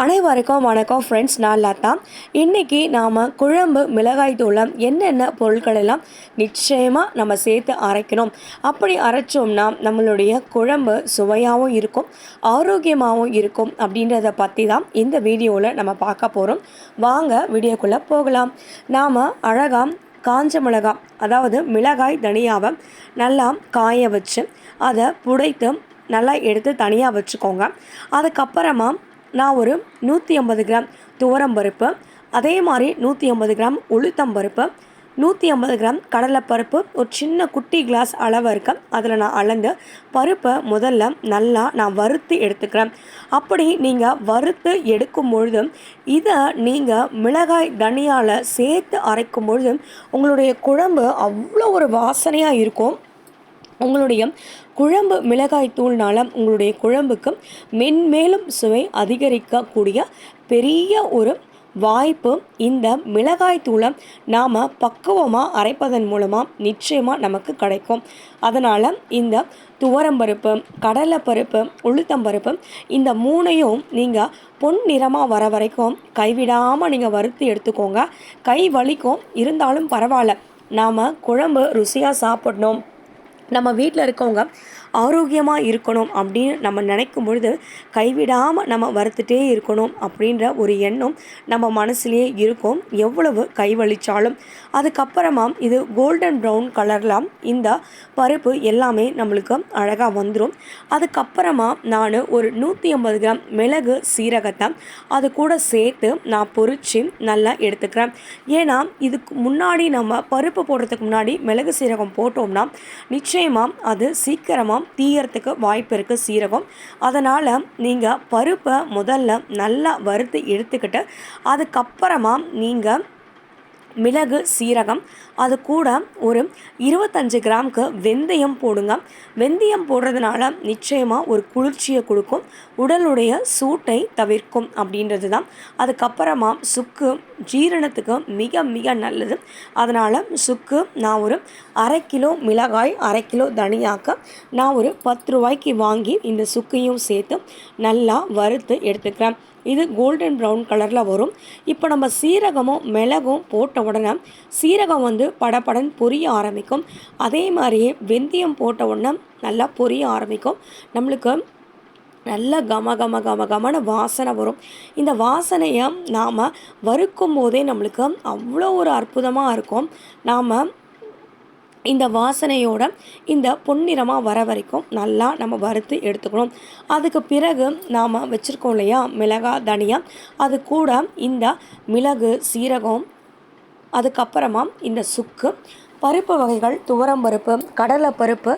அனைவருக்கும் வணக்கம் ஃப்ரெண்ட்ஸ், நான் லதா. இன்றைக்கி நாம் குழம்பு மிளகாய் தூளம் என்னென்ன பொருட்கள் எல்லாம் நிச்சயமாக நம்ம சேர்த்து அரைக்கணும், அப்படி அரைச்சோம்னா நம்மளுடைய குழம்பு சுவையாகவும் இருக்கும், ஆரோக்கியமாகவும் இருக்கும் அப்படின்றத பற்றி தான் இந்த வீடியோவில் நம்ம பார்க்க போகிறோம். வாங்க வீடியோக்குள்ளே போகலாம். நாம் அழகாக காஞ்ச மிளகாய், அதாவது மிளகாய் தனியாவை நல்லா காய வச்சு அதை புடைத்து நல்லா எடுத்து தனியாக வச்சுக்கோங்க. அதுக்கப்புறமா நான் ஒரு 150 கிராம் துவரம்பருப்பு, அதே மாதிரி 150 கிராம் உளுத்தம்பருப்பு, 150 கிராம் கடலைப்பருப்பு, ஒரு சின்ன குட்டி கிளாஸ் அளவு இருக்க அதில் நான் அளந்து பருப்பை முதல்ல நல்லா நான் வறுத்து எடுத்துக்கிறேன். அப்படி நீங்கள் வறுத்து எடுக்கும் பொழுது இதை நீங்கள் மிளகாய் தனியால் சேர்த்து அரைக்கும் பொழுது உங்களுடைய குழம்பு அவ்வளோ ஒரு வாசனையாக இருக்கும். உங்களுடைய குழம்பு மிளகாய் தூள்னால் உங்களுடைய குழம்புக்கு மென்மேலும் சுவை அதிகரிக்கக்கூடிய பெரிய ஒரு வாய்ப்பு இந்த மிளகாய் தூளை நாம் பக்குவமாக அரைப்பதன் மூலமாக நிச்சயமாக நமக்கு கிடைக்கும். அதனால் இந்த துவரம்பருப்பு, கடலைப்பருப்பு, உளுத்தம்பருப்பு இந்த மூணையும் நீங்கள் பொன் நிறமாக வர வரைக்கும் கைவிடாமல் நீங்கள் வறுத்து எடுத்துக்கோங்க. கை வலிக்கும், இருந்தாலும் பரவாயில்ல, நாம் குழம்பு ருசியாக சாப்பிடணும், நம்ம வீட்டில் இருக்கவங்க ஆரோக்கியமாக இருக்கணும் அப்படின்னு நம்ம நினைக்கும் பொழுது கைவிடாமல் நம்ம வறுத்துட்டே இருக்கணும் அப்படின்ற ஒரு எண்ணம் நம்ம மனசுலேயே இருக்கும், எவ்வளவு கைவலிச்சாலும். அதுக்கப்புறமா இது கோல்டன் ப்ரௌன் கலரில் இந்த பருப்பு எல்லாமே நம்மளுக்கு அழகாக வந்துடும். அதுக்கப்புறமா நான் ஒரு 150 கிராம் மிளகு சீரகத்தை அது கூட சேர்த்து நான் பொரித்து நல்லா எடுத்துக்கிறேன். ஏன்னா இதுக்கு முன்னாடி நம்ம பருப்பு போடுறதுக்கு முன்னாடி மிளகு சீரகம் போட்டோம்னா நிச்சயமாக அது சீக்கிரமாக தீயறதுக்கு வாய்ப்பு இருக்குது சீரகம். அதனால் நீங்கள் பருப்பை முதல்ல நல்லா வறுத்து எடுத்துக்கிட்டு அதுக்கப்புறமா நீங்கள் மிளகு சீரகம் அது கூட ஒரு 25 கிராமுக்கு வெந்தயம் போடுங்க. வெந்தயம் போடுறதுனால நிச்சயமாக ஒரு குளிர்ச்சியை கொடுக்கும், உடலுடைய சூட்டை தவிர்க்கும் அப்படின்றது தான். அதுக்கப்புறமா சுக்கு ஜீரணத்துக்கு மிக மிக நல்லது. அதனால் சுக்கு நான் ஒரு 1/2 கிலோ மிளகாய், 1/2 கிலோ தனியாக்க நான் ஒரு 10 ரூபாய்க்கு வாங்கி இந்த சுக்கையும் சேர்த்து நல்லா வறுத்து எடுத்துக்கிறேன். இது கோல்டன் ப்ரௌன் கலரில் வரும். இப்போ நம்ம சீரகமும் மிளகும் போட்ட உடனே சீரகம் படபடன்னு பொரிய ஆரம்பிக்கும், அதே மாதிரியே வெந்தயம் போட்ட உடனே நல்லா பொரிய ஆரம்பிக்கும். நம்மளுக்கு நல்ல கம வாசனை வரும். இந்த வாசனையை நாம் வறுக்கும் போதே நம்மளுக்கு அவ்வளோ ஒரு அற்புதமாக இருக்கும். நாம் இந்த வாசனையோட இந்த பொன்னிறமாக வர வரைக்கும் நல்லா நம்ம வறுத்து எடுத்துக்கணும். அதுக்கு பிறகு நாம் வச்சுருக்கோம் இல்லையா மிளகாய் தனியா, அது கூட இந்த மிளகு சீரகம், அதுக்கப்புறமா இந்த சுக்கு, பருப்பு வகைகள் துவரம்பருப்பு, கடலைப்பருப்பு,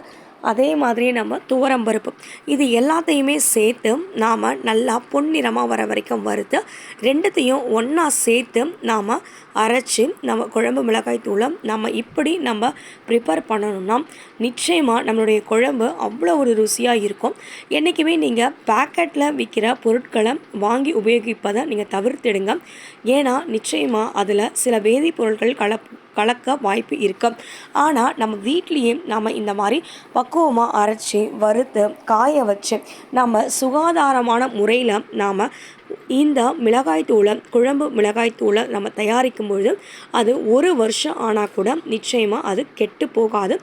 அதே மாதிரி நம்ம துவரம்பருப்பு இது எல்லாத்தையுமே சேர்த்து நாம் நல்லா பொன்னிறமாக வர வரைக்கும் வறுத்து ரெண்டுத்தையும் ஒன்றா சேர்த்து நாம் அரைச்சி நம்ம குழம்பு மிளகாய் தூளை நம்ம இப்படி நம்ம ப்ரிப்பேர் பண்ணணும்னா நிச்சயமாக நம்மளுடைய குழம்பு அவ்வளோ ஒரு ருசியாக இருக்கும். என்றைக்குமே நீங்கள் பேக்கெட்டில் விற்கிற பொருட்களை வாங்கி உபயோகிப்பதை நீங்கள் தவிர்த்திடுங்க. ஏன்னா நிச்சயமாக அதில் சில வேதிப்பொருட்கள் கலக்க வாய்ப்பு இருக்குது. ஆனால் நம்ம வீட்லேயே நம்ம இந்த மாதிரி பக்குவமாக அரைச்சி வறுத்து காய வச்சு நம்ம சுகாதாரமான முறையில் நாம் இந்த மிளகாய் தூளை குழம்பு மிளகாய் தூளை நம்ம தயாரிக்கும் பொழுது அது 1 வருஷம் ஆனால் கூட நிச்சயமாக அது கெட்டு போகாது,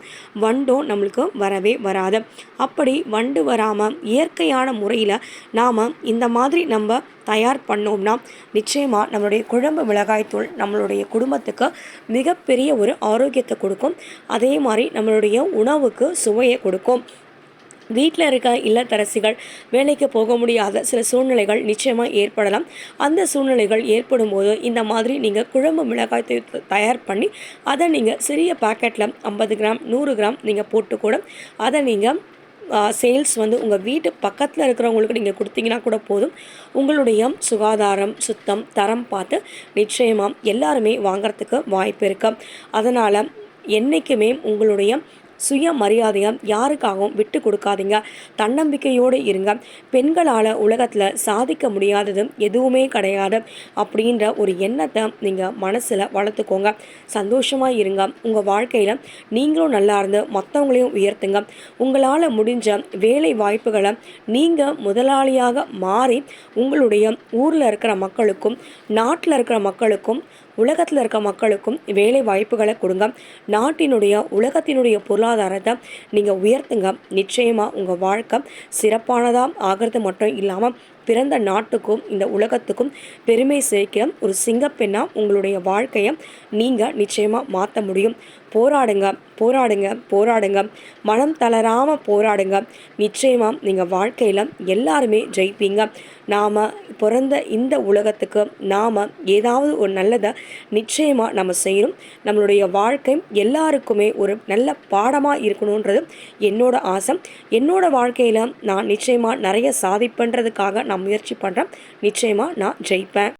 வண்டும் நம்மளுக்கு வரவே வராது. அப்படி வண்டு வராமல் இயற்கையான முறையில் நாம் இந்த மாதிரி நம்ம தயார் பண்ணோம்னா நிச்சயமாக நம்மளுடைய குழம்பு மிளகாய் தூள் நம்மளுடைய குடும்பத்துக்கு மிகப்பெரிய ஒரு ஆரோக்கியத்தை கொடுக்கும், அதே மாதிரி நம்மளுடைய உணவுக்கு சுவையை கொடுக்கும். வீட்டில் இருக்க இல்லத்தரசிகள் வேலைக்கு போக முடியாத சில சூழ்நிலைகள் நிச்சயமாக ஏற்படலாம். அந்த சூழ்நிலைகள் ஏற்படும் போது இந்த மாதிரி நீங்கள் குழம்பு மிளகாய் தயார் பண்ணி அதை நீங்கள் சிறிய பாக்கெட்டில் 50 கிராம் 100 கிராம் நீங்கள் போட்டு கூட அதை நீங்கள் சேல்ஸ் உங்கள் வீட்டு பக்கத்தில் இருக்கிறவங்களுக்கு நீங்கள் கொடுத்தீங்கன்னா கூட போதும். உங்களுடைய சுகாதாரம், சுத்தம், தரம் பார்த்து நிச்சயமாக எல்லாருமே வாங்கிறதுக்கு வாய்ப்பு இருக்குது. அதனால் என்றைக்குமே உங்களுடைய சுயமரியாதையை யாருக்காகவும் விட்டு கொடுக்காதீங்க. தன்னம்பிக்கையோடு இருங்க. பெண்களால் உலகத்தில் சாதிக்க முடியாதது எதுவுமே கிடையாது அப்படின்ற ஒரு எண்ணத்தை நீங்கள் மனசில் வளர்த்துக்கோங்க. சந்தோஷமாக இருங்க. உங்கள் வாழ்க்கையில் நீங்களும் நல்லா இருந்து மற்றவங்களையும் உயர்த்துங்க. உங்களால் முடிஞ்ச வேலை வாய்ப்புகளை நீங்கள் முதலாளியாக மாறி உங்களுடைய ஊரில் இருக்கிற மக்களுக்கும் நாட்டில் இருக்கிற மக்களுக்கும் உலகத்தில் இருக்க மக்களுக்கும் வேலை வாய்ப்புகளை கொடுங்க. நாட்டினுடைய உலகத்தினுடைய பொருளாதாரத்தை நீங்கள் உயர்த்துங்க. நிச்சயமாக உங்கள் வாழ்க்கை சிறப்பானதாக ஆகிறது மட்டும் இல்லாமல் பிறந்த நாட்டுக்கும் இந்த உலகத்துக்கும் பெருமை சேர்க்கிற ஒரு சிங்கப்பெண்ணாக உங்களுடைய வாழ்க்கையை நீங்கள் நிச்சயமாக மாற்ற முடியும். போராடுங்க, போராடுங்க, போராடுங்க. மனம் தளராமல் போராடுங்க. நிச்சயமாக நீங்கள் வாழ்க்கையில் எல்லாருமே ஜெயிப்பீங்க. நாம் பிறந்த இந்த உலகத்துக்கு நாம் ஏதாவது ஒரு நல்லதை நிச்சயமாக நம்ம செய்யணும். நம்மளுடைய வாழ்க்கை எல்லாருக்குமே ஒரு நல்ல பாடமாக இருக்கணுன்றது என்னோட ஆசை. என்னோட வாழ்க்கையில் நான் நிச்சயமாக நிறைய சாதிப்புன்றதுக்காக நான் முயற்சி பண்ணுறேன். நிச்சயமாக நான் ஜெயிப்பேன்.